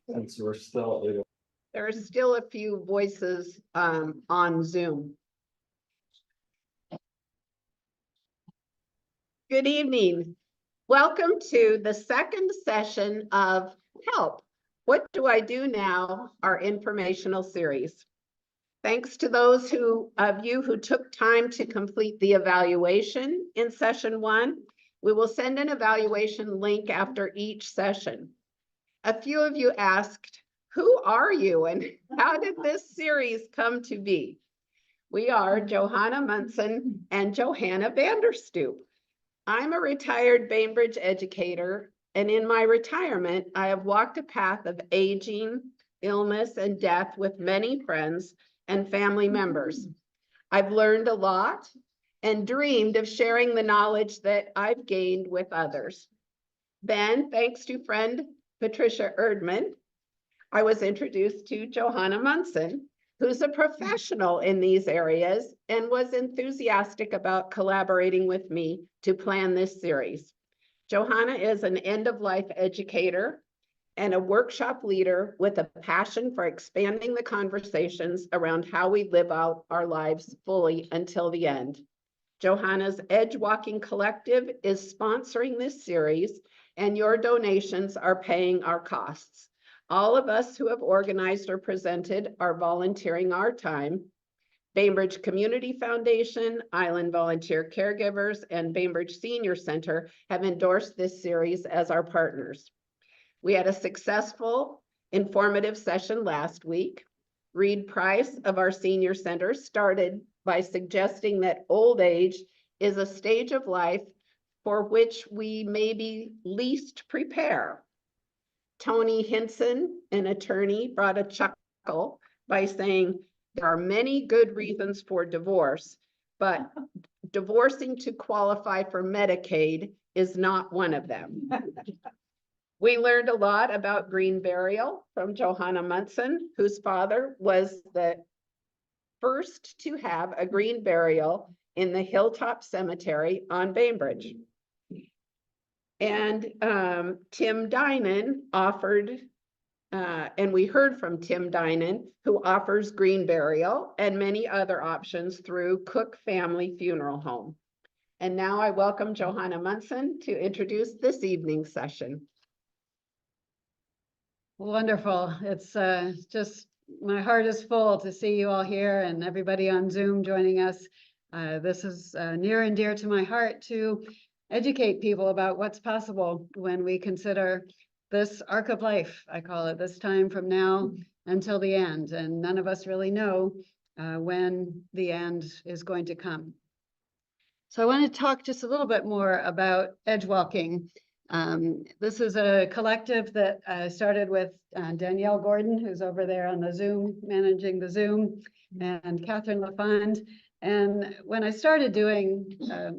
Since we're still able. There are still a few voices on Zoom. Good evening. Welcome to the second session of Help. What Do I Do Now? Our informational series. Thanks to those of you who took time to complete the evaluation in session 1. We will send an evaluation link after each session. A few of you asked, who are you and how did this series come to be? We are Johanna Munson and Johanna Vander. I'm a retired Bainbridge educator, and in my retirement, I have walked a path of aging, illness, and death with many friends and family members. I've learned a lot and dreamed of sharing the knowledge that I've gained with others. Then, thanks to friend Patricia Erdman, I was introduced to Johanna Munson, who's a professional in these areas and was enthusiastic about collaborating with me to plan this series. Johanna is an end-of-life educator and a workshop leader with a passion for expanding the conversations around how we live out our lives fully until the end. Johanna's Edge Walking Collective is sponsoring this series, and your donations are paying our costs. All of us who have organized or presented are volunteering our time. Bainbridge Community Foundation, Island Volunteer Caregivers, and Bainbridge Senior Center have endorsed this series as our partners. We had a successful, informative session last week. Reed Price of our Senior Center started by suggesting that old age is a stage of life for which we maybe least prepare. Tony Hinson, an attorney, brought a chuckle by saying, there are many good reasons for divorce, but divorcing to qualify for Medicaid is not one of them. We learned a lot about green burial from Johanna Munson, whose father was the first to have a green burial in the Hilltop Cemetery on Bainbridge. And Tim Dinan offered, and we heard from Tim Dinan, who offers green burial and many other options through Cook Family Funeral Home. And now I welcome Johanna Munson to introduce this evening's session. Wonderful. It's just, my heart is full to see you all here and everybody on Zoom joining us. This is near and dear to my heart to educate people about what's possible when we consider this arc of life, I call it, this time from now until the end. And none of us really know when the end is going to come. So I want to talk just a little bit more about edge walking. This is a collective that started with Danielle Gordon, who's over there on the Zoom, managing the Zoom, and Kathryn Lafond. And when I started doing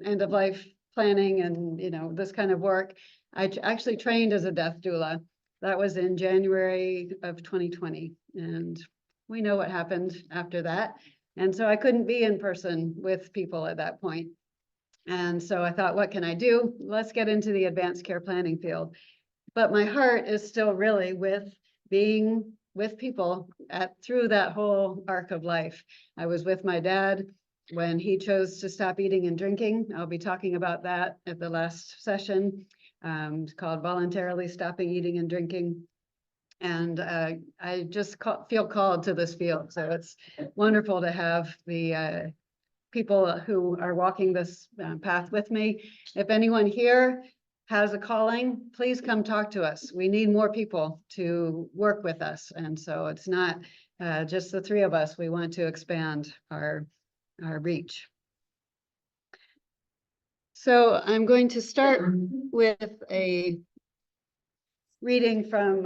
end of life planning and this kind of work, I actually trained as a death doula. That was in January of 2020, and we know what happened after that. And so I couldn't be in person with people at that point. And so I thought, what can I do? Let's get into the advanced care planning field. But my heart is still really with being with people through that whole arc of life. I was with my dad when he chose to stop eating and drinking. I'll be talking about that at the last session. It's called Voluntarily Stopping Eating and Drinking. And I just feel called to this field. So it's wonderful to have the people who are walking this path with me. If anyone here has a calling, please come talk to us. We need more people to work with us. And so it's not just the three of us. We want to expand our reach. So I'm going to start with a reading from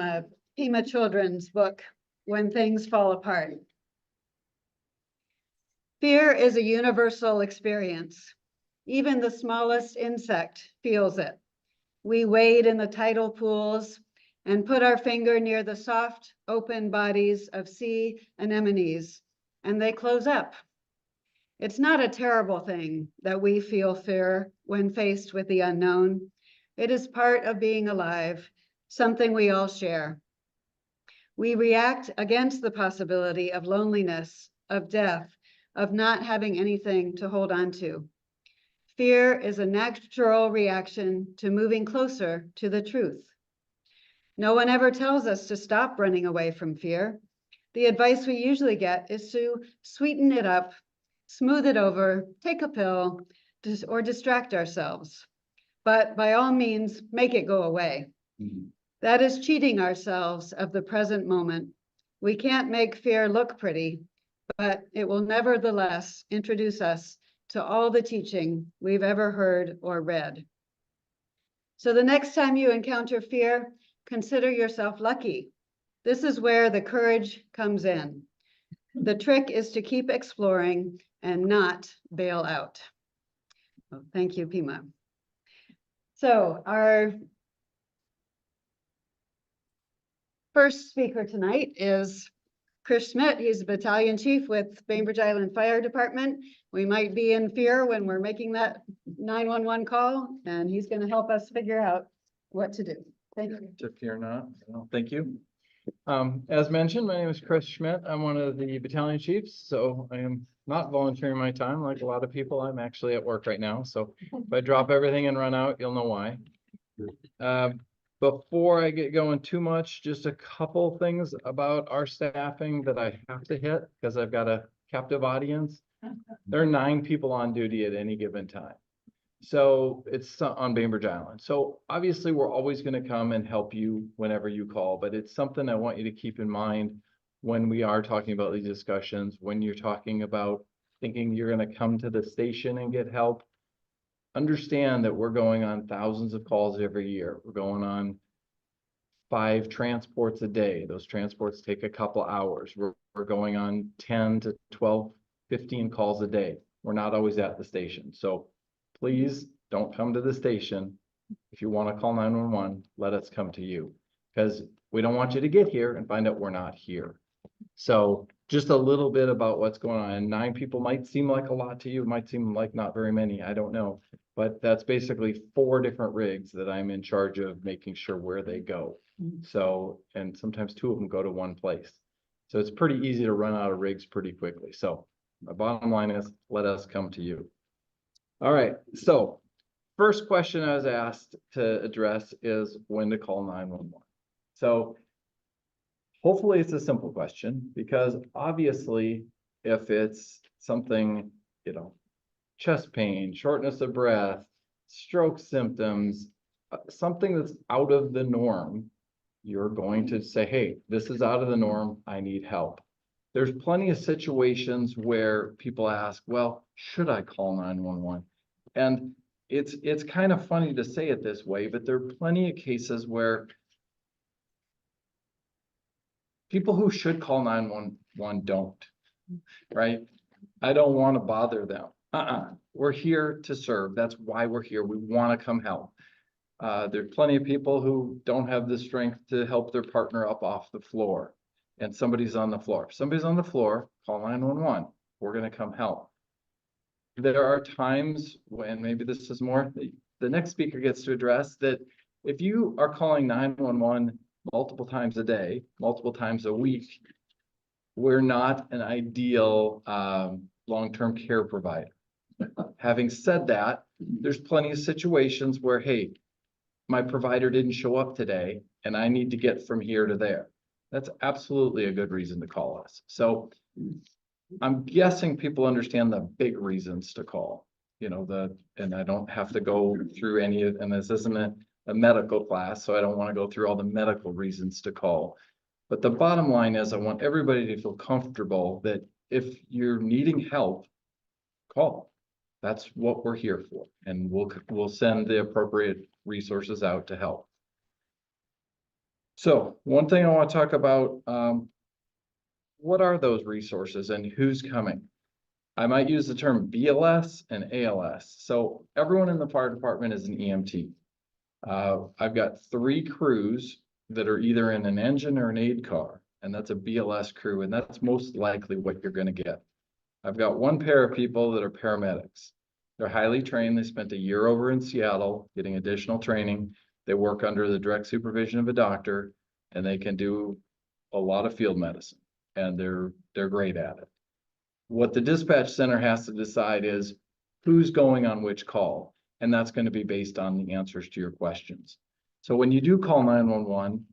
Pima Children's book, When Things Fall Apart. Fear is a universal experience. Even the smallest insect feels it. We wade in the tidal pools and put our finger near the soft, open bodies of sea anemones, and they close up. It's not a terrible thing that we feel fear when faced with the unknown. It is part of being alive, something we all share. We react against the possibility of loneliness, of death, of not having anything to hold on to. Fear is a natural reaction to moving closer to the truth. No one ever tells us to stop running away from fear. The advice we usually get is to sweeten it up, smooth it over, take a pill, or distract ourselves. But by all means, make it go away. That is cheating ourselves of the present moment. We can't make fear look pretty, but it will nevertheless introduce us to all the teaching we've ever heard or read. So the next time you encounter fear, consider yourself lucky. This is where the courage comes in. The trick is to keep exploring and not bail out. Well, thank you, Pima. So our first speaker tonight is Chris Schmit. He's a battalion chief with Bainbridge Island Fire Department. We might be in fear when we're making that 911 call, and he's going to help us figure out what to do. Thank you. To fear not. No, thank you. As mentioned, my name is Chris Schmit. I'm one of the battalion chiefs, so I am not volunteering my time like a lot of people. I'm actually at work right now. So if I drop everything and run out, you'll know why. Before I get going too much, just a couple things about our staffing that I have to hit because I've got a captive audience. There are 9 people on duty at any given time. So it's on Bainbridge Island. So obviously we're always going to come and help you whenever you call, but it's something I want you to keep in mind when we are talking about these discussions, when you're talking about thinking you're going to come to the station and get help. Understand that we're going on thousands of calls every year. We're going on 5 transports a day. Those transports take a couple hours. We're going on 10 to 12, 15 calls a day. We're not always at the station. So please don't come to the station. If you want to call 911, let us come to you because we don't want you to get here and find out we're not here. So just a little bit about what's going on. And 9 people might seem like a lot to you. It might seem like not very many. I don't know. But that's basically 4 different rigs that I'm in charge of making sure where they go. So, and sometimes 2 of them go to one place. So it's pretty easy to run out of rigs pretty quickly. So my bottom line is let us come to you. All right. So first question I was asked to address is when to call 911. So hopefully it's a simple question because obviously if it's something, you know, chest pain, shortness of breath, stroke symptoms, something that's out of the norm, you're going to say, hey, this is out of the norm. I need help. There's plenty of situations where people ask, well, should I call 911? And it's kind of funny to say it this way, but there are plenty of cases where people who should call 911 don't, right? I don't want to bother them. We're here to serve. That's why we're here. We want to come help. There's plenty of people who don't have the strength to help their partner up off the floor and somebody's on the floor. If somebody's on the floor, call 911. We're going to come help. There are times when maybe this is more, the next speaker gets to address that if you are calling 911 multiple times a day, multiple times a week, we're not an ideal long-term care provider. Having said that, there's plenty of situations where, hey, my provider didn't show up today and I need to get from here to there. That's absolutely a good reason to call us. So I'm guessing people understand the big reasons to call, you know, and I don't have to go through any of, and this isn't a medical class, so I don't want to go through all the medical reasons to call. But the bottom line is I want everybody to feel comfortable that if you're needing help, call. That's what we're here for. And we'll send the appropriate resources out to help. So one thing I want to talk about, what are those resources and who's coming? I might use the term BLS and ALS. So everyone in the fire department is an EMT. I've got 3 crews that are either in an engine or an aid car, and that's a BLS crew, and that's most likely what you're going to get. I've got 1 pair of people that are paramedics. They're highly trained. They spent a year over in Seattle getting additional training. They work under the direct supervision of a doctor, and they can do a lot of field medicine, and they're great at it. What the dispatch center has to decide is who's going on which call, and that's going to be based on the answers to your questions. So when you do call 911,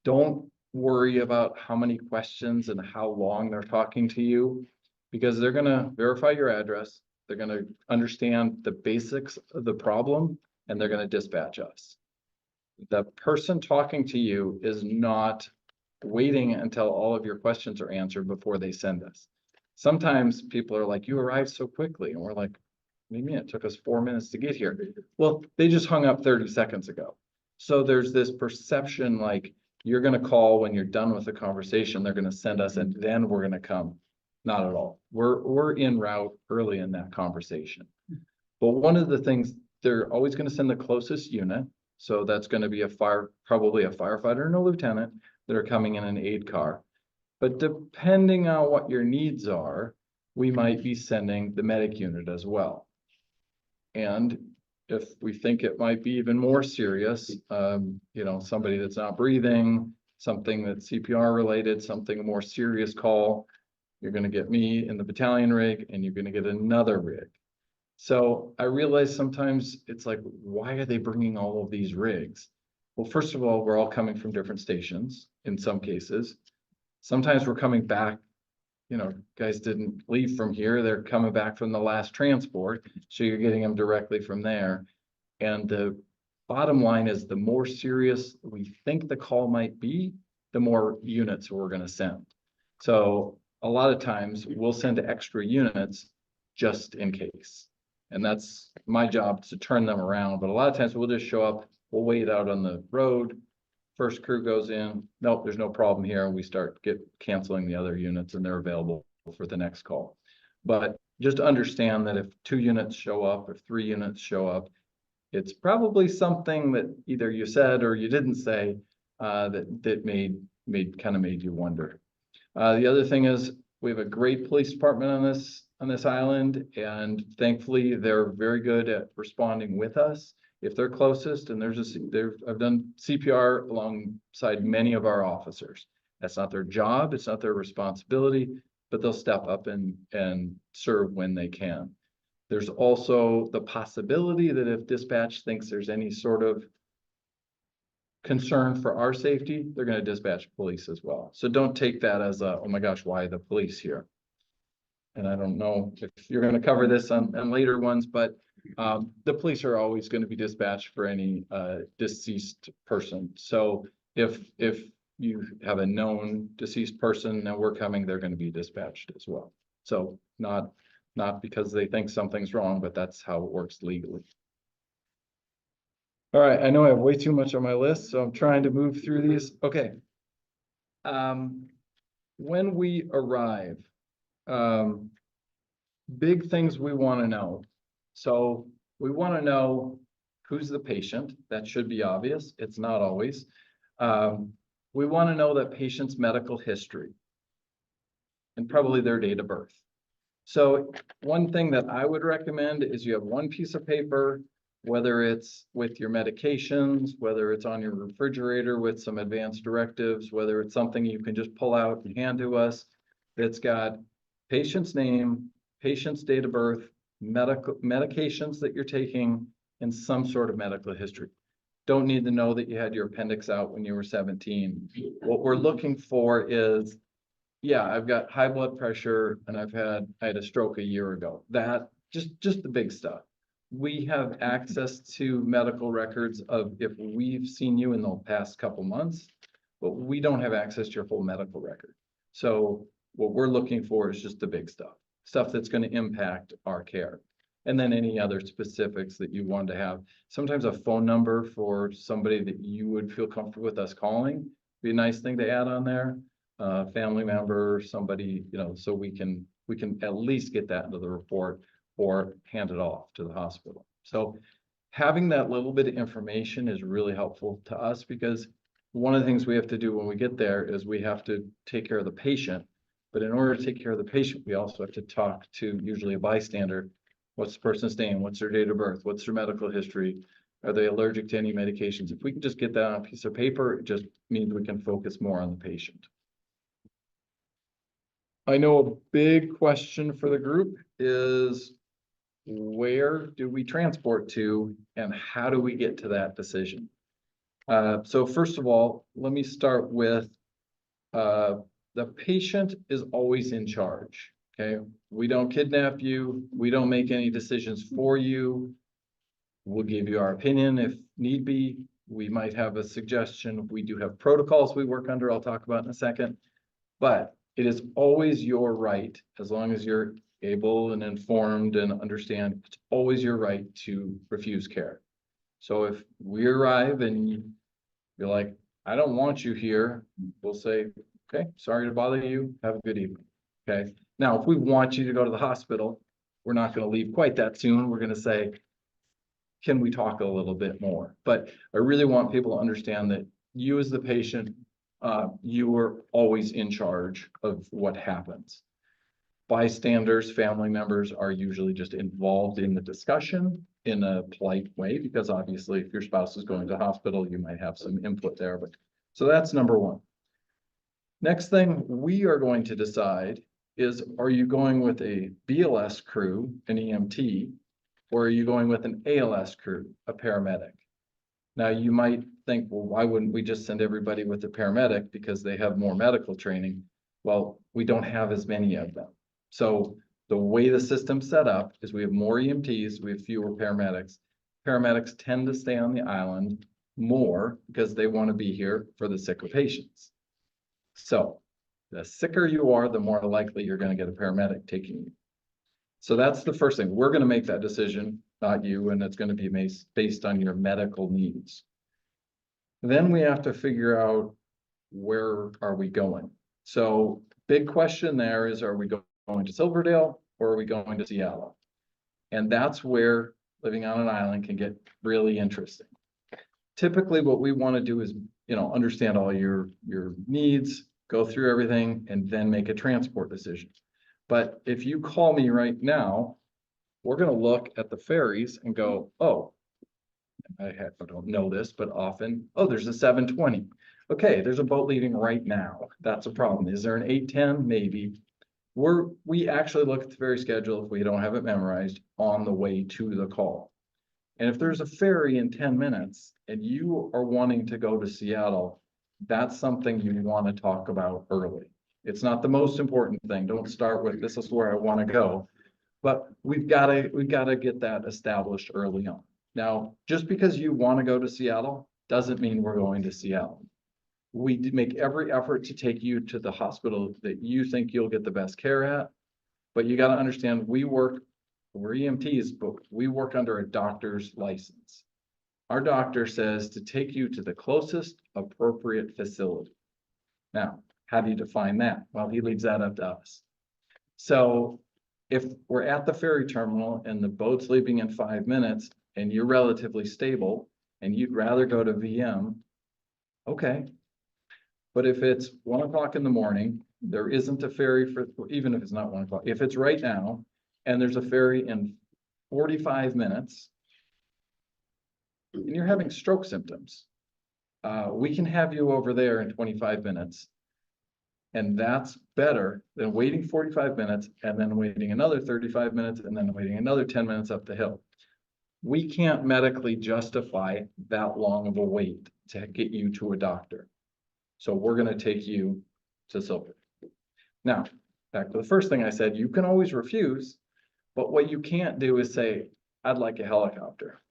don't worry about how many questions and how long they're talking to you, because they're going to verify your address. They're going to understand the basics of the problem, and they're going to dispatch us. The person talking to you is not waiting until all of your questions are answered before they send us. Sometimes people are like, you arrived so quickly. And we're like, what do you mean? It took us 4 minutes to get here. Well, they just hung up 30 seconds ago. So there's this perception like you're going to call when you're done with the conversation, they're going to send us and then we're going to come. Not at all. We're en route early in that conversation. But one of the things, they're always going to send the closest unit. So that's going to be probably a firefighter and a lieutenant that are coming in an aid car. But depending on what your needs are, we might be sending the medic unit as well. And if we think it might be even more serious, somebody that's not breathing, something that's CPR related, something a more serious call, you're going to get me in the battalion rig and you're going to get another rig. So I realize sometimes it's like, why are they bringing all of these rigs? Well, first of all, we're all coming from different stations in some cases. Sometimes we're coming back, guys didn't leave from here. They're coming back from the last transport. So you're getting them directly from there. And the bottom line is the more serious we think the call might be, the more units we're going to send. So a lot of times we'll send extra units just in case. And that's my job to turn them around. But a lot of times we'll just show up, we'll wait out on the road. First crew goes in, nope, there's no problem here. We start canceling the other units and they're available for the next call. But just understand that if 2 units show up or 3 units show up, it's probably something that either you said or you didn't say that made you wonder. The other thing is we have a great police department on this island, and thankfully they're very good at responding with us if they're closest. And I've done CPR alongside many of our officers. That's not their job, it's not their responsibility, but they'll step up and serve when they can. There's also the possibility that if dispatch thinks there's any sort of concern for our safety, they're going to dispatch police as well. So don't take that as oh my gosh, why the police here? And I don't know if you're going to cover this on later ones, but the police are always going to be dispatched for any deceased person. So if you have a known deceased person and we're coming, they're going to be dispatched as well. So not because they think something's wrong, but that's how it works legally. All right, I know I have way too much on my list, so I'm trying to move through these. Okay. When we arrive, big things we want to know. So we want to know who's the patient. That should be obvious. It's not always. We want to know that patient's medical history and probably their date of birth. So one thing that I would recommend is you have one piece of paper, whether it's with your medications, whether it's on your refrigerator with some advanced directives, whether it's something you can just pull out and hand to us, that's got patient's name, patient's date of birth, medications that you're taking, and some sort of medical history. Don't need to know that you had your appendix out when you were 17. What we're looking for is, yeah, I've got high blood pressure and I had a stroke a year ago. That just the big stuff. We have access to medical records of if we've seen you in the past couple months, but we don't have access to your full medical record. So what we're looking for is just the big stuff that's going to impact our care. And then any other specifics that you want to have. Sometimes a phone number for somebody that you would feel comfortable with us calling be a nice thing to add on there. Family member, somebody, so we can at least get that into the report or hand it off to the hospital. So having that little bit of information is really helpful to us, because one of the things we have to do when we get there is we have to take care of the patient. But in order to take care of the patient, we also have to talk to usually a bystander. What's the person's name? What's their date of birth? What's their medical history? Are they allergic to any medications? If we can just get that on a piece of paper, it just means we can focus more on the patient. I know a big question for the group is, where do we transport to and how do we get to that decision? So first of all, let me start with the patient is always in charge, okay? We don't kidnap you. We don't make any decisions for you. We'll give you our opinion if need be. We might have a suggestion. We do have protocols we work under, I'll talk about in a second. But it is always your right, as long as you're able and informed and understand, it's always your right to refuse care. So if we arrive and you're like, I don't want you here, we'll say, okay, sorry to bother you, have a good evening, okay? Now, if we want you to go to the hospital, we're not gonna leave quite that soon. We're gonna say, can we talk a little bit more? But I really want people to understand that you as the patient, you are always in charge of what happens. Bystanders, family members are usually just involved in the discussion in a polite way, because obviously if your spouse is going to the hospital, you might have some input there. But so that's number one. Next thing we are going to decide is, are you going with a BLS crew, an EMT, or are you going with an ALS crew, a paramedic? Now you might think, well, why wouldn't we just send everybody with a paramedic because they have more medical training? Well, we don't have as many of them. So the way the system's set up is we have more EMTs, we have fewer paramedics. Paramedics tend to stay on the island more because they want to be here for the sicker patients. So the sicker you are, the more likely you're going to get a paramedic taking you. So that's the first thing. We're going to make that decision, not you, and it's going to be based on your medical needs. Then we have to figure out, where are we going? So big question there is, are we going to Silverdale or are we going to Seattle? And that's where living on an island can get really interesting. Typically what we want to do is, understand all your needs, go through everything, and then make a transport decision. But if you call me right now, we're going to look at the ferries and go, oh, I don't know this, but often, oh, there's a 720. Okay, there's a boat leaving right now. That's a problem. Is there an 810? Maybe. We actually look at the ferry schedule, if we don't have it memorized, on the way to the call. And if there's a ferry in 10 minutes and you are wanting to go to Seattle, that's something you want to talk about early. It's not the most important thing. Don't start with, this is where I want to go. But we've got to get that established early on. Now, just because you want to go to Seattle doesn't mean we're going to Seattle. We make every effort to take you to the hospital that you think you'll get the best care at. But you got to understand, we're EMTs, but we work under a doctor's license. Our doctor says to take you to the closest appropriate facility. Now, how do you define that? Well, he leaves that up to us. So if we're at the ferry terminal and the boat's leaving in 5 minutes and you're relatively stable and you'd rather go to VM, okay. But if it's 1 o'clock in the morning, there isn't a ferry for, even if it's not 1 o'clock, if it's right now and there's a ferry in 45 minutes and you're having stroke symptoms, we can have you over there in 25 minutes. And that's better than waiting 45 minutes and then waiting another 35 minutes and then waiting another 10 minutes up the hill. We can't medically justify that long of a wait to get you to a doctor. So we're going to take you to Silver. Now, back to the first thing I said, you can always refuse, but what you can't do is say, I'd like a helicopter.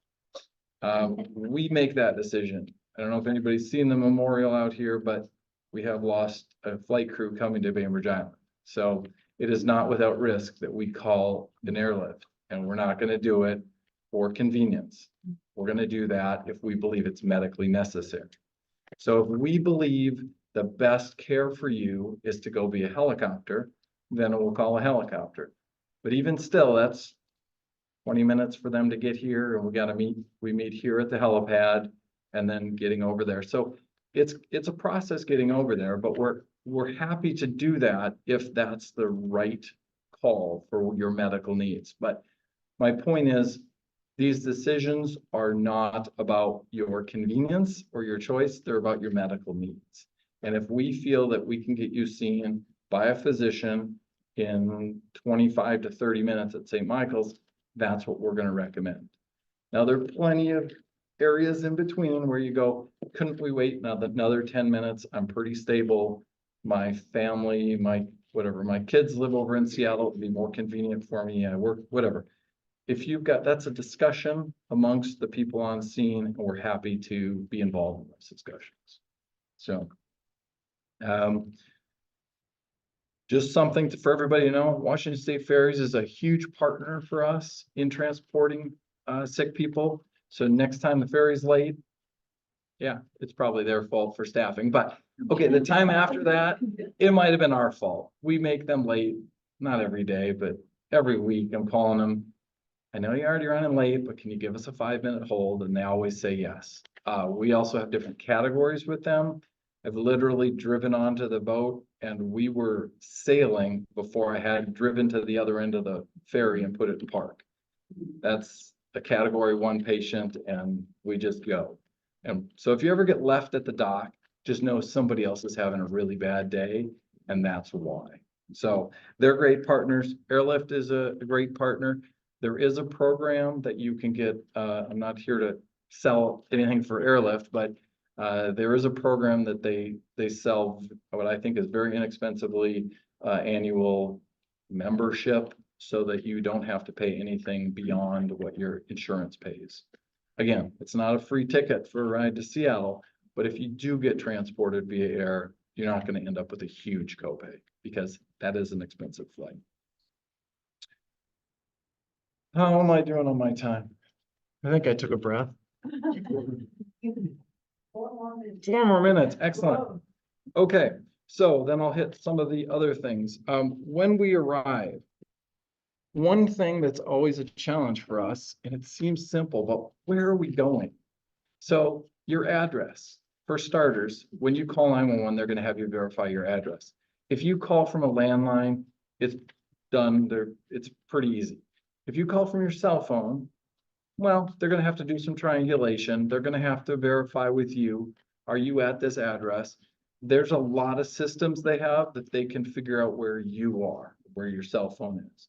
We make that decision. I don't know if anybody's seen the memorial out here, but we have lost a flight crew coming to Bainbridge Island. So it is not without risk that we call an airlift, and we're not going to do it for convenience. We're going to do that if we believe it's medically necessary. So if we believe the best care for you is to go via helicopter, then we'll call a helicopter. But even still, that's 20 minutes for them to get here, and we meet here at the helipad and then getting over there. So it's a process getting over there, but we're happy to do that if that's the right call for your medical needs. But my point is, These decisions are not about your convenience or your choice, they're about your medical needs. And if we feel that we can get you seen by a physician in 25 to 30 minutes at St. Michael's, that's what we're gonna recommend. Now, there are plenty of areas in between where you go, couldn't we wait another 10 minutes? I'm pretty stable. My family, my kids live over in Seattle, it'd be more convenient for me, I work, whatever. If you've got, that's a discussion amongst the people on scene, and we're happy to be involved in those discussions. So, just something for everybody to know, Washington State Ferries is a huge partner for us in transporting sick people. So next time the ferry's late, yeah, it's probably their fault for staffing, but okay, the time after that, it might have been our fault. We make them late, not every day, but every week I'm calling them. I know you're already running late, but can you give us a 5-minute hold? And they always say yes. We also have different categories with them. I've literally driven onto the boat and we were sailing before I had driven to the other end of the ferry and put it in park. That's a category 1 patient and we just go. And so if you ever get left at the dock, just know somebody else is having a really bad day and that's why. So they're great partners. Airlift is a great partner. There is a program that you can get, I'm not here to sell anything for Airlift, but there is a program that they sell what I think is very inexpensively annual membership so that you don't have to pay anything beyond what your insurance pays. Again, it's not a free ticket for a ride to Seattle, but if you do get transported via air, you're not going to end up with a huge copay because that is an expensive flight. How am I doing on my time? I think I took a breath. 4 more minutes, excellent. Okay, so then I'll hit some of the other things. When we arrive, one thing that's always a challenge for us, and it seems simple, but where are we going? So your address, for starters, when you call 911, they're gonna have you verify your address. If you call from a landline, it's done there, it's pretty easy. If you call from your cell phone, well, they're gonna have to do some triangulation. They're gonna have to verify with you, are you at this address? There's a lot of systems they have that they can figure out where you are, where your cell phone is.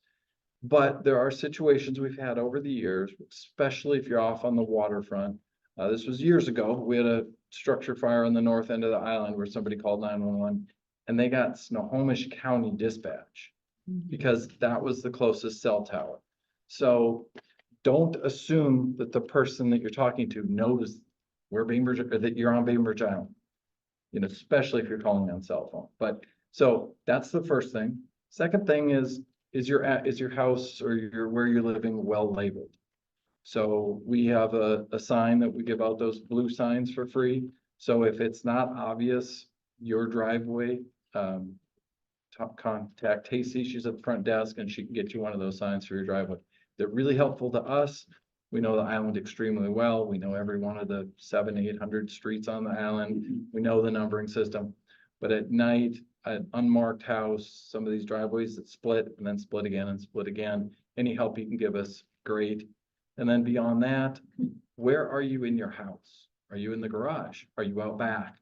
But there are situations we've had over the years, especially if you're off on the waterfront. This was years ago. We had a structure fire on the north end of the island where somebody called 911 and they got Snohomish County dispatch because that was the closest cell tower. So don't assume that the person that you're talking to knows where Bainbridge, or that you're on Bainbridge Island, you know, especially if you're calling on cell phone. But so that's the first thing. Second thing is your house or where you're living well labeled? So we have a sign that we give out, those blue signs for free. So if it's not obvious, your driveway, contact Casey, she's at the front desk and she can get you one of those signs for your driveway. They're really helpful to us. We know the island extremely well. We know every one of the 700-800 streets on the island. We know the numbering system, but at night, an unmarked house, some of these driveways that split and then split again and split again. Any help you can give us, great. And then beyond that, where are you in your house? Are you in the garage? Are you out back?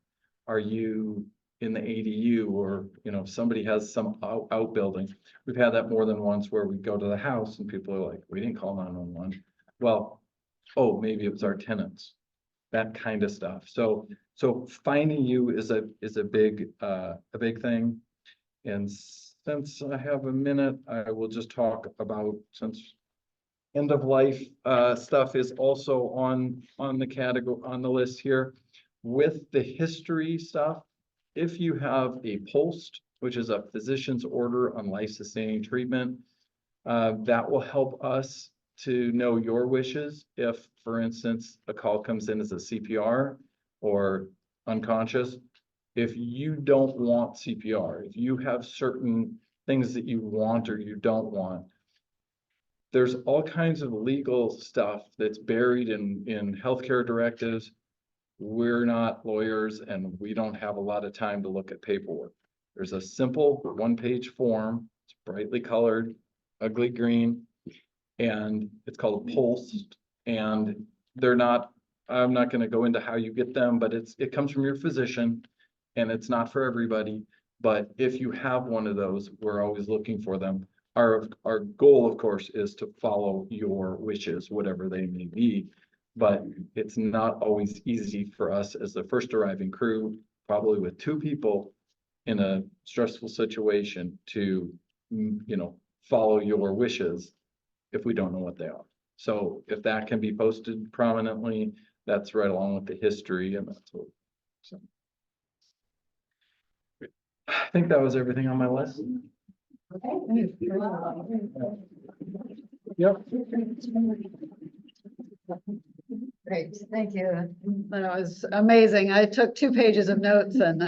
Are you in the ADU, or, you know, somebody has some outbuilding? We've had that more than once where we go to the house and people are like, we didn't call 911. Well, oh, maybe it was our tenants, that kind of stuff. So finding you is a big thing. And since I have a minute, I will just talk about, since end of life stuff is also on the category, on the list here. With the history stuff, if you have a POST, which is a physician's order on life-sustaining treatment, that will help us to know your wishes. If, for instance, a call comes in as a CPR or unconscious, if you don't want CPR, if you have certain things that you want or you don't want, there's all kinds of legal stuff that's buried in healthcare directives. We're not lawyers and we don't have a lot of time to look at paperwork. There's a simple 1-page form. It's brightly colored, ugly green, and it's called a POST. And they're not, I'm not gonna go into how you get them, but it comes from your physician. And it's not for everybody, but if you have one of those, we're always looking for them. Our goal, of course, is to follow your wishes, whatever they may be. But it's not always easy for us as the first arriving crew, probably with 2 people in a stressful situation to, follow your wishes if we don't know what they are. So if that can be posted prominently, that's right along with the history and that's what, so. I think that was everything on my list. Yep. Great, thank you. That was amazing. I took 2 pages of notes and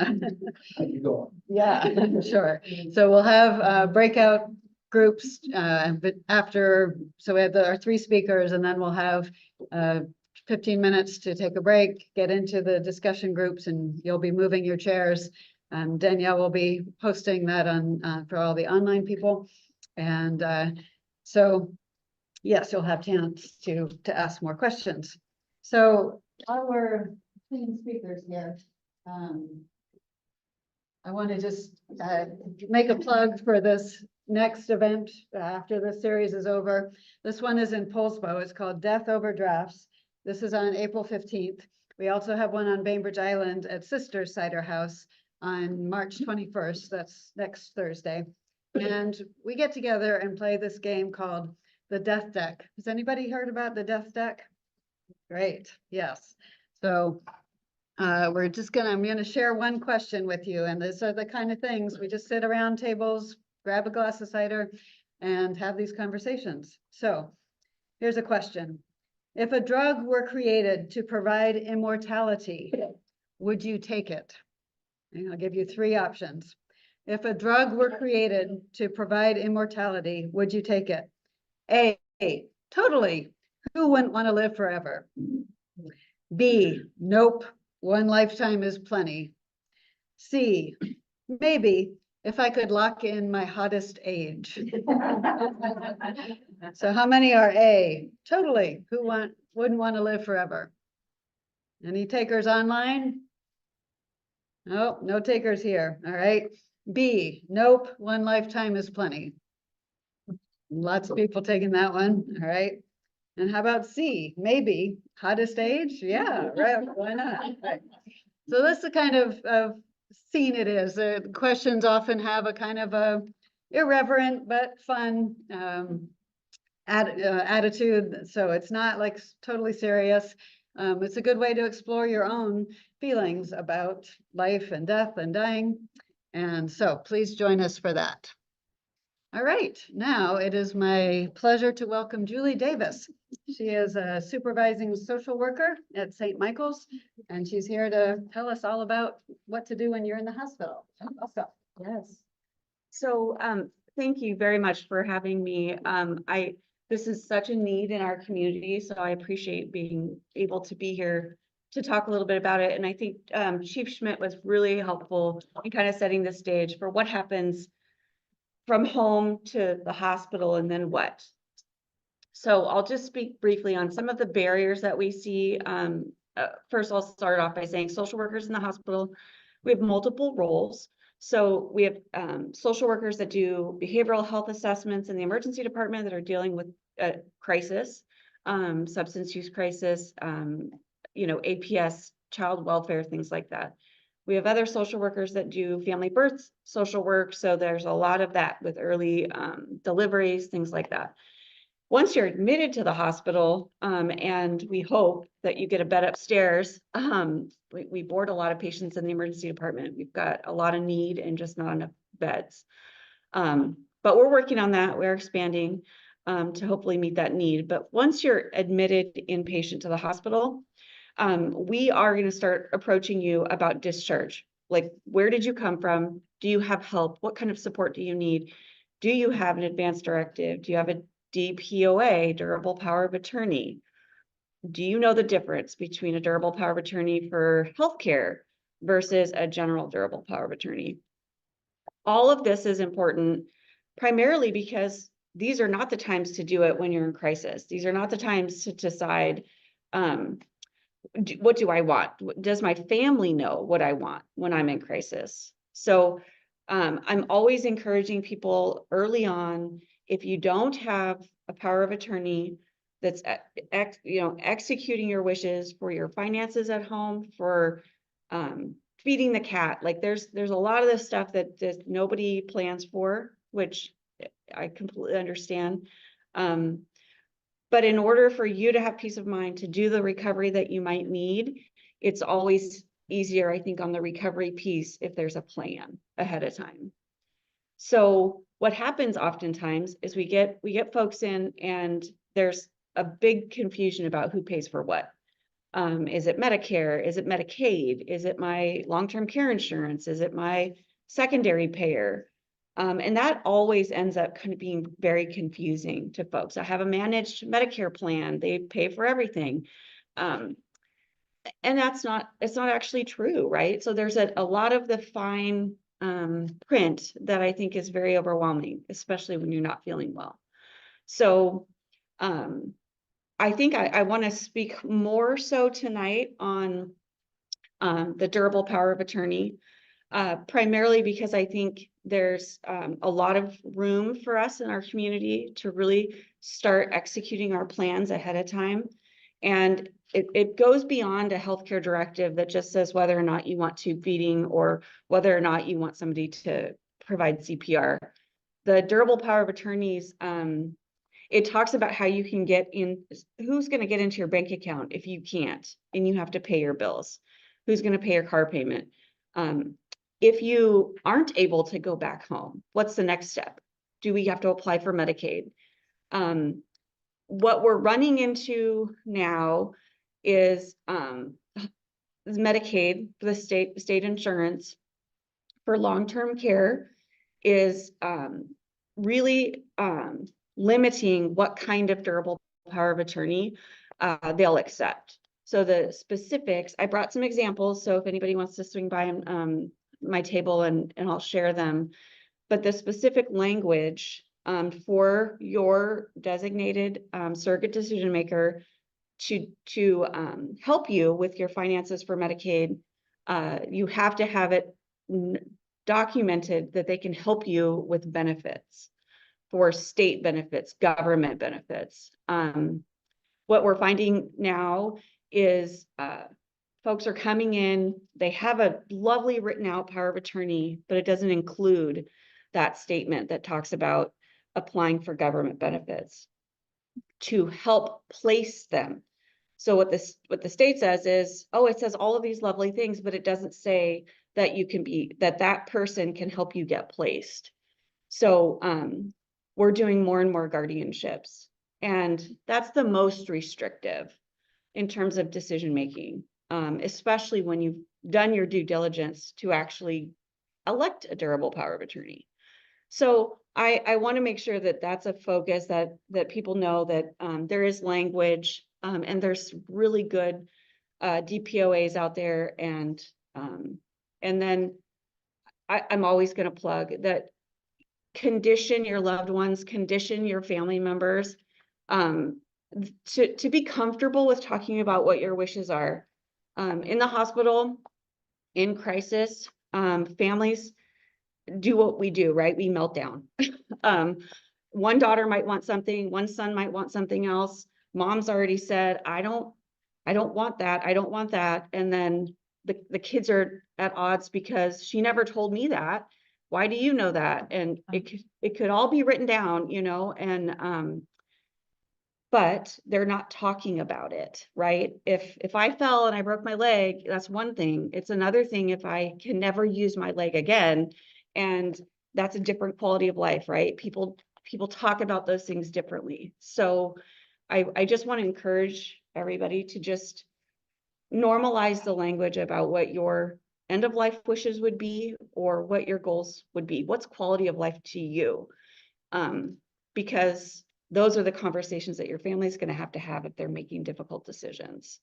yeah, sure. So we'll have breakout groups but after, so we have our 3 speakers and then we'll have 15 minutes to take a break, get into the discussion groups, and you'll be moving your chairs. Danielle will be posting that on for all the online people. And so yes, you'll have chance to ask more questions. So while we're seeing speakers here, I want to just make a plug for this next event after this series is over. This one is in Polsbo. It's called Death Over Drafts. This is on April 15th. We also have one on Bainbridge Island at Sisters Cider House on March 21st. That's next Thursday. And we get together and play this game called the Death Deck. Has anybody heard about the Death Deck? Great, yes. So I'm gonna share one question with you, and these are the kind of things, we just sit around tables, grab a glass of cider, and have these conversations. So here's a question. If a drug were created to provide immortality, would you take it? And I'll give you 3 options. If a drug were created to provide immortality, would you take it? A, totally. Who wouldn't want to live forever? B, nope. 1 lifetime is plenty. C, maybe if I could lock in my hottest age. So how many are A? Totally. Who wouldn't want to live forever? Any takers online? Oh, no takers here. All right. B, nope. 1 lifetime is plenty. Lots of people taking that one. All right. And how about C? Maybe hottest age? Yeah, right. Why not? Right. So that's the kind of scene it is. The questions often have a kind of a irreverent but fun attitude. So it's not like totally serious. It's a good way to explore your own feelings about life and death and dying. And so please join us for that. All right, now it is my pleasure to welcome Julie Davis. She is a supervising social worker at St. Michael's, and she's here to tell us all about what to do when you're in the hospital. Welcome. Yes. So thank you very much for having me. This is such a need in our community, so I appreciate being able to be here to talk a little bit about it. And I think Chief Schmit was really helpful in kind of setting the stage for what happens from home to the hospital and then what. So I'll just speak briefly on some of the barriers that we see. First, I'll start off by saying social workers in the hospital, we have multiple roles. So we have social workers that do behavioral health assessments in the emergency department that are dealing with crisis, substance use crisis, APS, child welfare, things like that. We have other social workers that do family birth social work. So there's a lot of that with early deliveries, things like that. Once you're admitted to the hospital, and we hope that you get a bed upstairs, we board a lot of patients in the emergency department. We've got a lot of need and just not enough beds. But we're working on that. We're expanding to hopefully meet that need. But once you're admitted inpatient to the hospital, we are going to start approaching you about discharge. Like, where did you come from? Do you have help? What kind of support do you need? Do you have an advance directive? Do you have a DPOA, durable power of attorney? Do you know the difference between a durable power of attorney for healthcare versus a general durable power of attorney? All of this is important primarily because these are not the times to do it when you're in crisis. These are not the times to decide, what do I want? Does my family know what I want when I'm in crisis? So I'm always encouraging people early on, if you don't have a power of attorney that's executing your wishes for your finances at home, for feeding the cat, like there's a lot of this stuff that nobody plans for, which I completely understand. But in order for you to have peace of mind to do the recovery that you might need, it's always easier, I think, on the recovery piece if there's a plan ahead of time. So what happens oftentimes is we get folks in and there's a big confusion about who pays for what. Is it Medicare? Is it Medicaid? Is it my long-term care insurance? Is it my secondary payer? And that always ends up kind of being very confusing to folks. I have a managed Medicare plan. They pay for everything. And it's not actually true, right? So there's a lot of the fine print that I think is very overwhelming, especially when you're not feeling well. So I think I want to speak more so tonight on the durable power of attorney, primarily because I think there's a lot of room for us in our community to really start executing our plans ahead of time. And it goes beyond a healthcare directive that just says whether or not you want tube feeding or whether or not you want somebody to provide CPR. The durable power of attorneys, it talks about how you can get in, who's going to get into your bank account if you can't and you have to pay your bills, who's going to pay your car payment. If you aren't able to go back home, what's the next step? Do we have to apply for Medicaid? What we're running into now is Medicaid, the state insurance for long-term care is really limiting what kind of durable power of attorney they'll accept. So the specifics, I brought some examples. So if anybody wants to swing by my table and I'll share them, but the specific language for your designated surrogate decision maker to help you with your finances for Medicaid, you have to have it documented that they can help you with benefits, for state benefits, government benefits. What we're finding now is folks are coming in, they have a lovely written out power of attorney, but it doesn't include that statement that talks about applying for government benefits to help place them. So what the state says is, oh, it says all of these lovely things, but it doesn't say that you can be, that person can help you get placed. So we're doing more and more guardianships, and that's the most restrictive in terms of decision making, especially when you've done your due diligence to actually elect a durable power of attorney. So I want to make sure that that's a focus, that people know that there is language and there's really good DPOAs out there, and then I'm always going to plug that condition your loved ones, condition your family members to be comfortable with talking about what your wishes are. In the hospital, in crisis, families do what we do, right? We melt down. One daughter might want something, one son might want something else. Mom's already said, I don't want that. I don't want that. And then the kids are at odds because she never told me that. Why do you know that? And it could all be written down, you know, and but they're not talking about it, right? If I fell and I broke my leg, that's one thing. It's another thing if I can never use my leg again, and that's a different quality of life, right? People talk about those things differently. So I just want to encourage everybody to just normalize the language about what your end of life wishes would be, or what your goals would be. What's quality of life to you? Because those are the conversations that your family is going to have if they're making difficult decisions,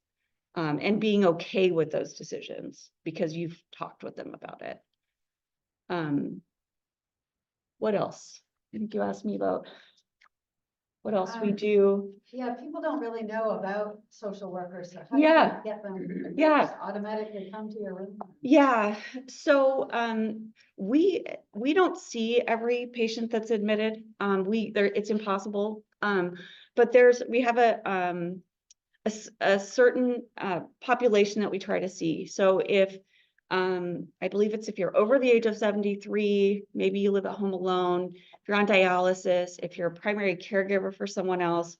and being okay with those decisions because you've talked with them about it. What else? I think you asked me about. what else we Um, do. Yeah, people don't really know about social workers, so how do Yeah. you get them? Yeah. Just automatically come to your room? Yeah, so we don't see every patient that's admitted. It's impossible. But we have a certain population that we try to see. So if I believe it's if you're over the age of 73, maybe you live at home alone, if you're on dialysis, if you're a primary caregiver for someone else.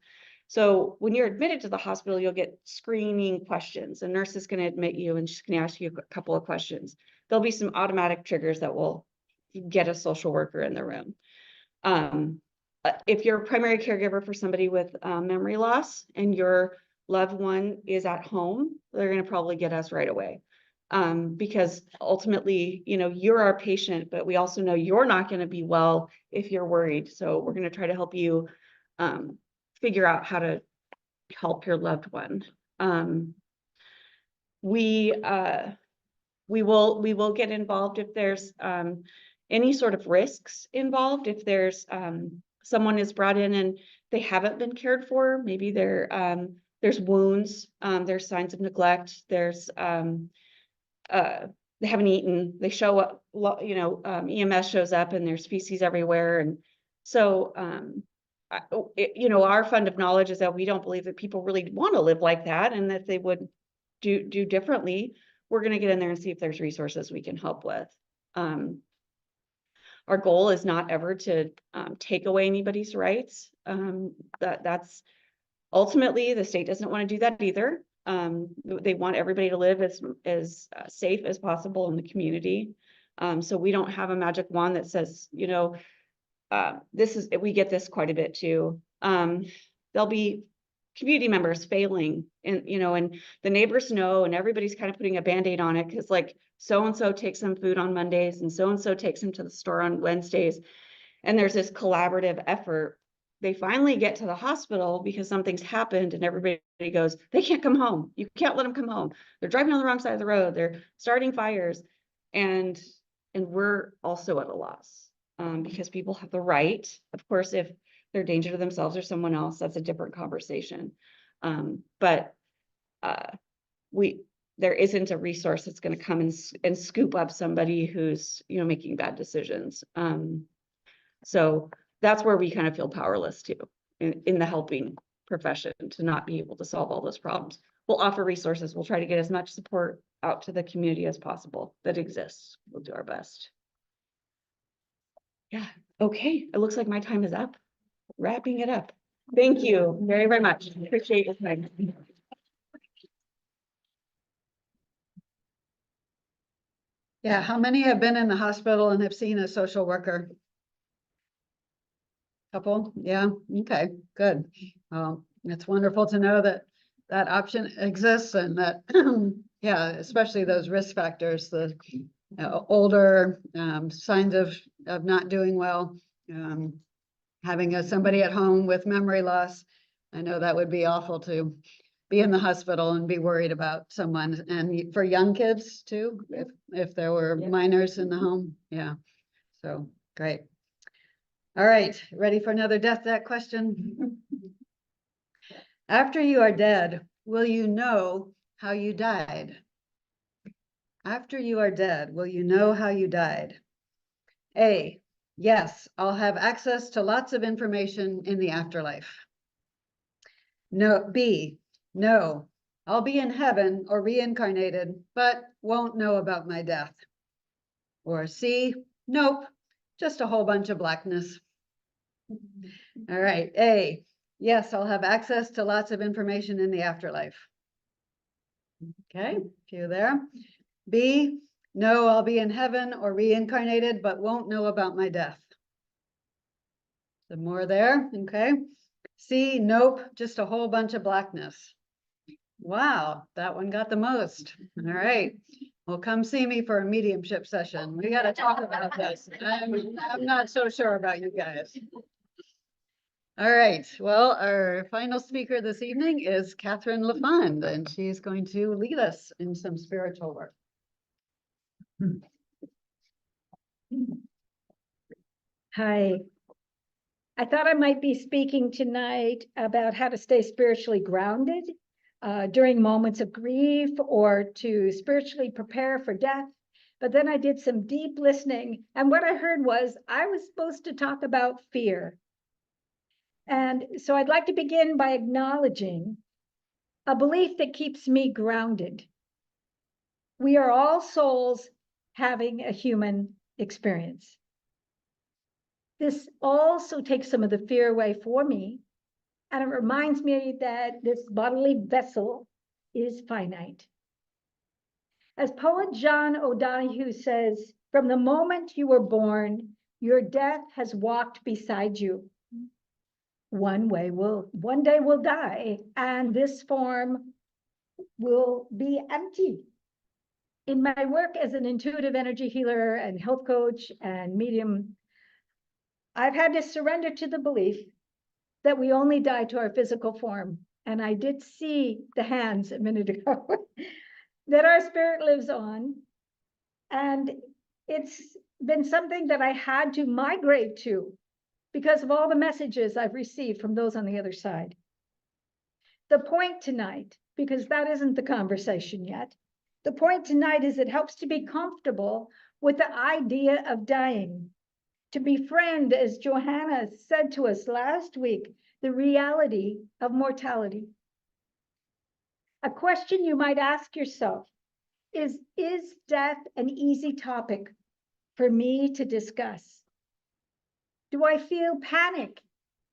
So when you're admitted to the hospital, you'll get screening questions. A nurse is going to admit you and she's going to ask you a couple of questions. There'll be some automatic triggers that will get a social worker in the room. If you're a primary caregiver for somebody with memory loss and your loved one is at home, they're going to probably get us right away. Because ultimately, you're our patient, but we also know you're not going to be well if you're worried. So we're going to try to help you figure out how to help your loved one. We will get involved if there's any sort of risks involved. If there's someone is brought in and they haven't been cared for, maybe there's wounds, there's signs of neglect, there's they haven't eaten, they show up, EMS shows up and there's feces everywhere. And so, our fund of knowledge is that we don't believe that people really want to live like that and that they would do differently. We're going to get in there and see if there's resources we can help with. Our goal is not ever to take away anybody's rights. That's ultimately the state doesn't want to do that either. They want everybody to live as safe as possible in the community. So we don't have a magic wand that says, we get this quite a bit too. There'll be community members failing and the neighbors know, and everybody's kind of putting a Band-Aid on it because like so-and-so takes some food on Mondays and so-and-so takes them to the store on Wednesdays. And there's this collaborative effort. They finally get to the hospital because something's happened and everybody goes, they can't come home. You can't let them come home. They're driving on the wrong side of the road. They're starting fires. And we're also at a loss because people have the right, of course, if they're a danger to themselves or someone else, that's a different conversation. But there isn't a resource that's going to come and scoop up somebody who's, making bad decisions. So that's where we kind of feel powerless too, in the helping profession, to not be able to solve all those problems. We'll offer resources. We'll try to get as much support out to the community as possible that exists. We'll do our best. Yeah. Okay. It looks like my time is up. Wrapping it up. Thank you very, very much. Appreciate your time. Yeah, how many have been in the hospital and have seen a social worker? Couple? Yeah, okay, good. Well, it's wonderful to know that that option exists and that, yeah, especially those risk factors, the older signs of not doing well, having somebody at home with memory loss. I know that would be awful to be in the hospital and be worried about someone, and for young kids too, if there were minors in the home. Yeah, so great. All right, ready for another death debt question? After you are dead, will you know how you died? After you are dead, will you know how you died? A, yes, I'll have access to lots of information in the afterlife. No, B, no, I'll be in heaven or reincarnated, but won't know about my death. Or C, nope, just a whole bunch of blackness. All right, A, yes, I'll have access to lots of information in the afterlife. Okay, few there. B, no, I'll be in heaven or reincarnated, but won't know about my death. Some more there, okay. C, nope, just a whole bunch of blackness. Wow, that one got the most. All right, well, come see me for a mediumship session. We got to talk about this. I'm not so sure about you guys. All right, well, our final speaker this evening is Kathryn Lafond, and she's going to lead us in some spiritual work. Hi. I thought I might be speaking tonight about how to stay spiritually grounded during moments of grief or to spiritually prepare for death. But then I did some deep listening, and what I heard was I was supposed to talk about fear. And so I'd like to begin by acknowledging a belief that keeps me grounded. We are all souls having a human experience. This also takes some of the fear away for me, and it reminds me that this bodily vessel is finite. As poet John O'Donohue says, from the moment you were born, your death has walked beside you. One day we'll die, and this form will be empty. In my work as an intuitive energy healer and health coach and medium, I've had to surrender to the belief that we only die to our physical form. And I did see the hands a minute ago, that our spirit lives on. And it's been something that I had to migrate to because of all the messages I've received from those on the other side. The point tonight, because that isn't the conversation yet, the point tonight is it helps to be comfortable with the idea of dying, to befriend, as Johanna said to us last week, the reality of mortality. A question you might ask yourself is death an easy topic for me to discuss? Do I feel panic,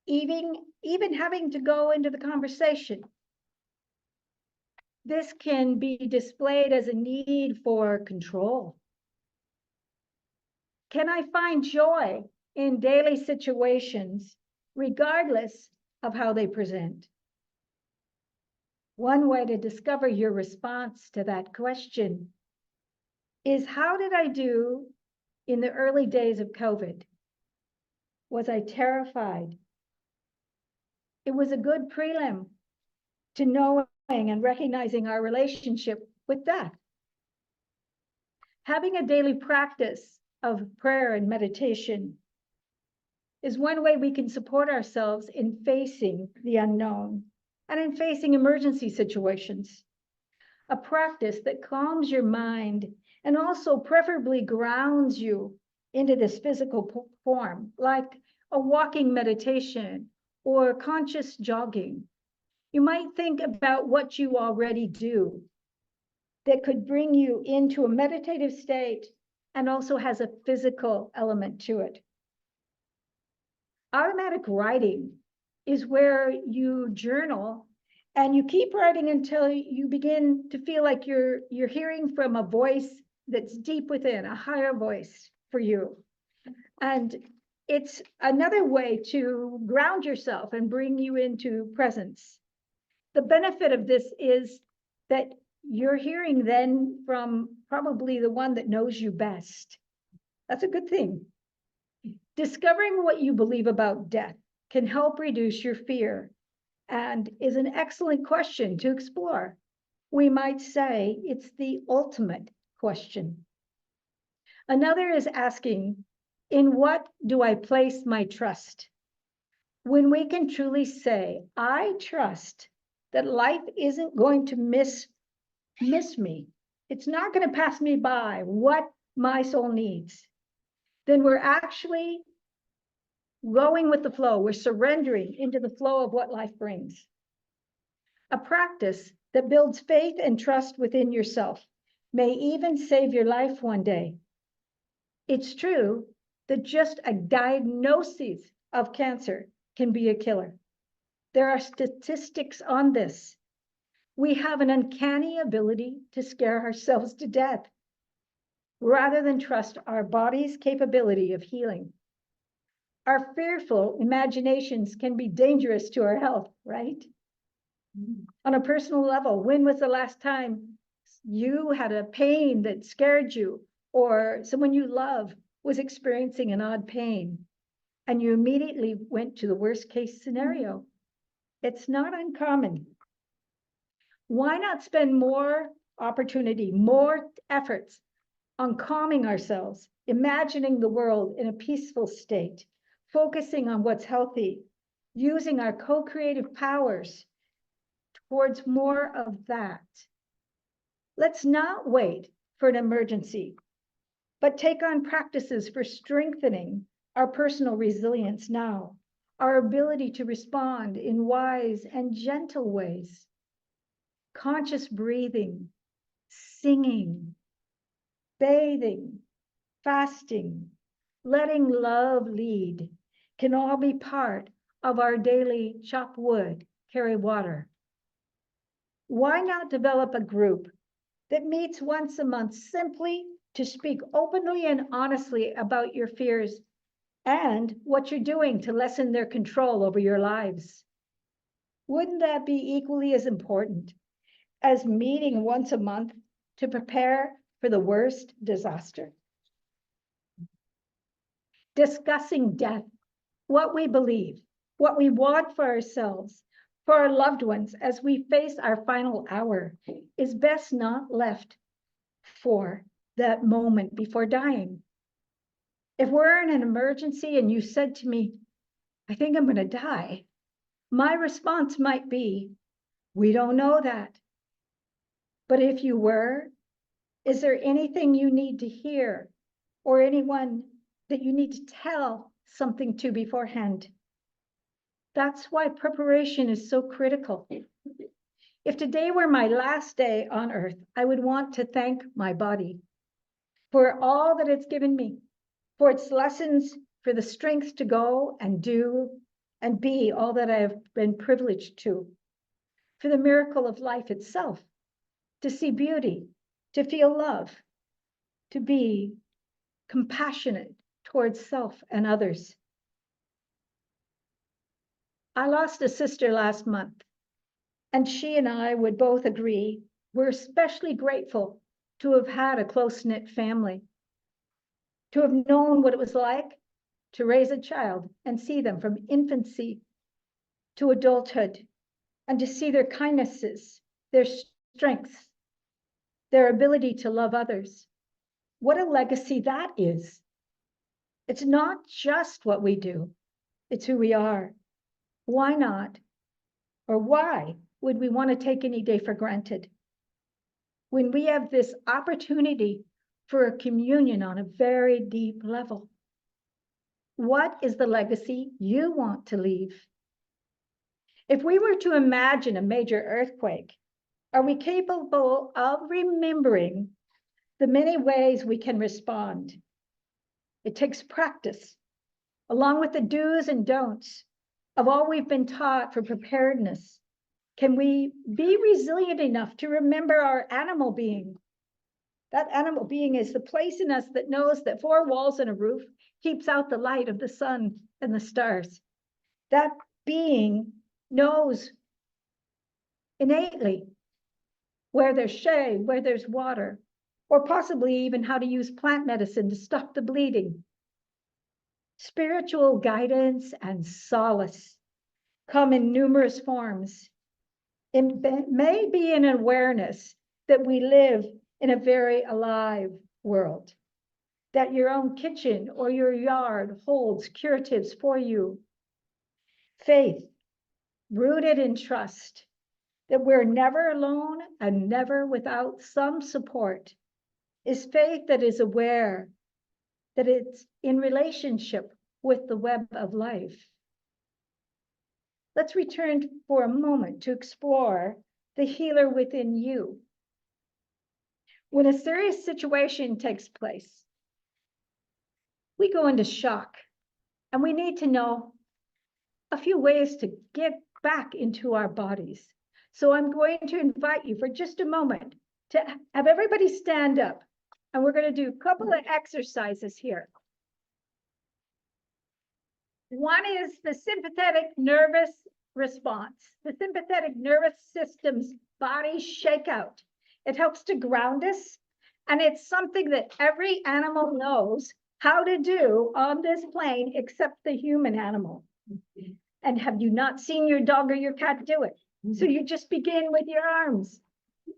even having to go into the conversation? This can be displayed as a need for control. Can I find joy in daily situations, regardless of how they present? One way to discover your response to that question is, how did I do in the early days of COVID? Was I terrified? It was a good prelim to knowing and recognizing our relationship with death. Having a daily practice of prayer and meditation is one way we can support ourselves in facing the unknown and in facing emergency situations. A practice that calms your mind and also preferably grounds you into this physical form, like a walking meditation or conscious jogging. You might think about what you already do that could bring you into a meditative state and also has a physical element to it. Automatic writing is where you journal and you keep writing until you begin to feel like you're hearing from a voice that's deep within, a higher voice for you. And it's another way to ground yourself and bring you into presence. The benefit of this is that you're hearing then from probably the one that knows you best. That's a good thing. Discovering what you believe about death can help reduce your fear and is an excellent question to explore. We might say it's the ultimate question. Another is asking, in what do I place my trust? When we can truly say, I trust that life isn't going to miss me. It's not going to pass me by what my soul needs. Then we're actually going with the flow. We're surrendering into the flow of what life brings. A practice that builds faith and trust within yourself may even save your life one day. It's true that just a diagnosis of cancer can be a killer. There are statistics on this. We have an uncanny ability to scare ourselves to death rather than trust our body's capability of healing. Our fearful imaginations can be dangerous to our health, right? On a personal level, when was the last time you had a pain that scared you, or someone you love was experiencing an odd pain, and you immediately went to the worst case scenario? It's not uncommon. Why not spend more opportunity, more efforts on calming ourselves, imagining the world in a peaceful state, focusing on what's healthy, using our co-creative powers towards more of that. Let's not wait for an emergency, but take on practices for strengthening our personal resilience now, our ability to respond in wise and gentle ways. Conscious breathing, singing, bathing, fasting, letting love lead can all be part of our daily chop wood, carry water. Why not develop a group that meets once a month simply to speak openly and honestly about your fears and what you're doing to lessen their control over your lives? Wouldn't that be equally as important as meeting once a month to prepare for the worst disaster? Discussing death, what we believe, what we want for ourselves, for our loved ones as we face our final hour, is best not left for that moment before dying. If we're in an emergency and you said to me, I think I'm going to die, my response might be, we don't know that. But if you were, is there anything you need to hear or anyone that you need to tell something to beforehand? That's why preparation is so critical. If today were my last day on earth, I would want to thank my body for all that it's given me, for its lessons, for the strength to go and do and be all that I have been privileged to, for the miracle of life itself, to see beauty, to feel love, to be compassionate towards self and others. I lost a sister last month, and she and I would both agree we're especially grateful to have had a close-knit family, to have known what it was like to raise a child and see them from infancy to adulthood, and to see their kindnesses, their strengths, their ability to love others. What a legacy that is. It's not just what we do, it's who we are. Why not, or why would we want to take any day for granted when we have this opportunity for a communion on a very deep level? What is the legacy you want to leave? If we were to imagine a major earthquake, are we capable of remembering the many ways we can respond? It takes practice, along with the do's and don'ts of all we've been taught for preparedness. Can we be resilient enough to remember our animal being? That animal being is the place in us that knows that 4 walls and a roof keeps out the light of the sun and the stars. That being knows innately where there's shade, where there's water, or possibly even how to use plant medicine to stop the bleeding. Spiritual guidance and solace come in numerous forms. It may be an awareness that we live in a very alive world, that your own kitchen or your yard holds curatives for you. Faith, rooted in trust, that we're never alone and never without some support, is faith that is aware that it's in relationship with the web of life. Let's return for a moment to explore the healer within you. When a serious situation takes place, we go into shock, and we need to know a few ways to get back into our bodies. So I'm going to invite you for just a moment to have everybody stand up, and we're going to do a couple of exercises here. One is the sympathetic nervous response, the sympathetic nervous system's body shakeout. It helps to ground us, and it's something that every animal knows how to do on this plane except the human animal. And have you not seen your dog or your cat do it? So you just begin with your arms,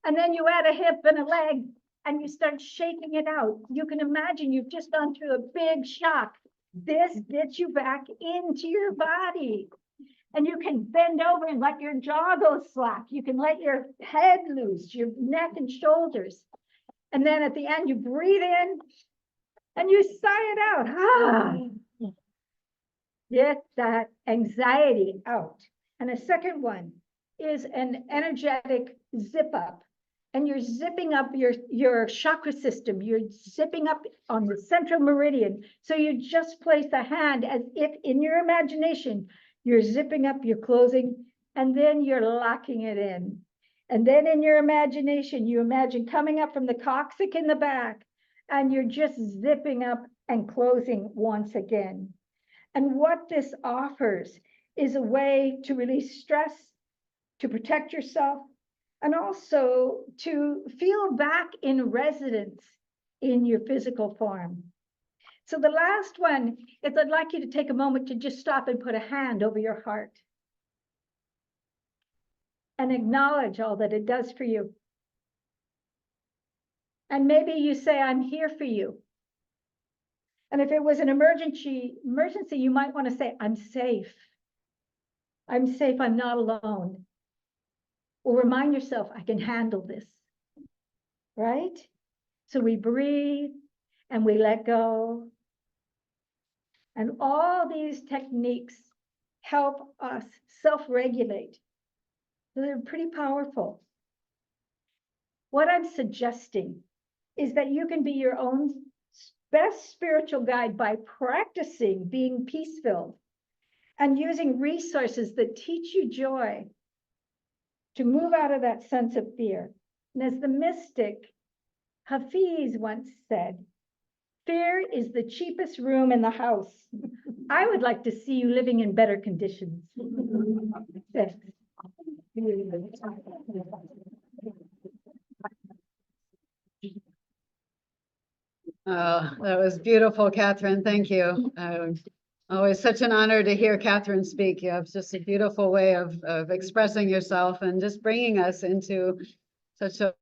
and then you add a hip and a leg, and you start shaking it out. You can imagine you've just gone through a big shock, This gets you back into your body. And you can bend over and let your jaw go slack. You can let your head loose, your neck and shoulders. And then at the end, you breathe in and you sigh it out. Ah. Get that anxiety out. And a second one is an energetic zip up. And you're zipping up your chakra system. You're zipping up on the central meridian. So you just place a hand as if in your imagination, you're zipping up, you're closing, and then you're locking it in. And then in your imagination, you imagine coming up from the coccyx in the back, and you're just zipping up and closing once again. And what this offers is a way to release stress, to protect yourself, and also to feel back in residence in your physical form. So the last one is I'd like you to take a moment to just stop and put a hand over your heart and acknowledge all that it does for you. And maybe you say, I'm here for you. And if it was an emergency, you might want to say, I'm safe. I'm safe, I'm not alone. Or remind yourself, I can handle this, right? So we breathe and we let go. And all these techniques help us self-regulate. They're pretty powerful. What I'm suggesting is that you can be your own best spiritual guide by practicing being peace-filled and using resources that teach you joy to move out of that sense of fear. And as the mystic Hafiz once said, fear is the cheapest room in the house. I would like to see you living in better conditions. Thanks. Oh, that was beautiful, Kathryn. Thank you. Always such an honor to hear Kathryn speak. You have just a beautiful way of expressing yourself and just bringing us into such a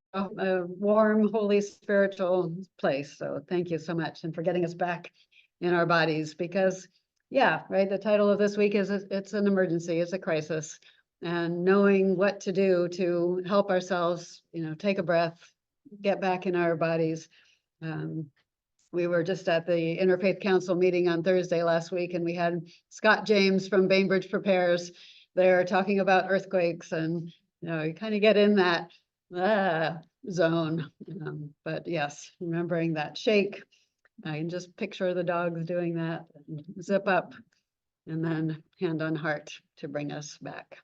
warm, holy, spiritual place. So thank you so much, and for getting us back in our bodies, because yeah, right. The title of this week is it's an emergency, it's a crisis, and knowing what to do to help ourselves, take a breath, get back in our bodies. We were just at the Interfaith Council meeting on Thursday last week, and we had Scott James from Bainbridge Prepares there talking about earthquakes, and you kind of get in that zone. But yes, remembering that shake, I can just picture the dogs doing that, zip up, and then hand on heart to bring us back.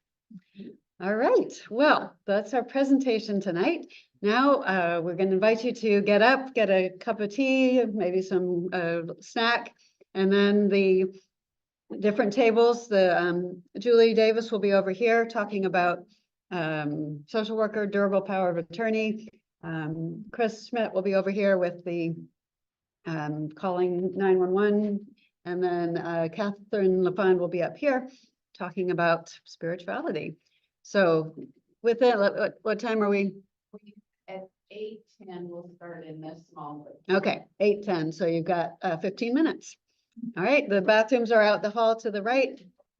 All right, well, that's our presentation tonight. Now we're going to invite you to get up, get a cup of tea, maybe some snack, and then the different tables. Julie Davis will be over here talking about social worker, durable power of attorney. Chris Schmit will be over here with the calling 911, and then Kathryn Lafond will be up here talking about spirituality. So with that, what time are we? At 8:10, we'll start in this small group. Okay, 8:10. So you've got 15 minutes. All right, the bathrooms are out the hall to the right.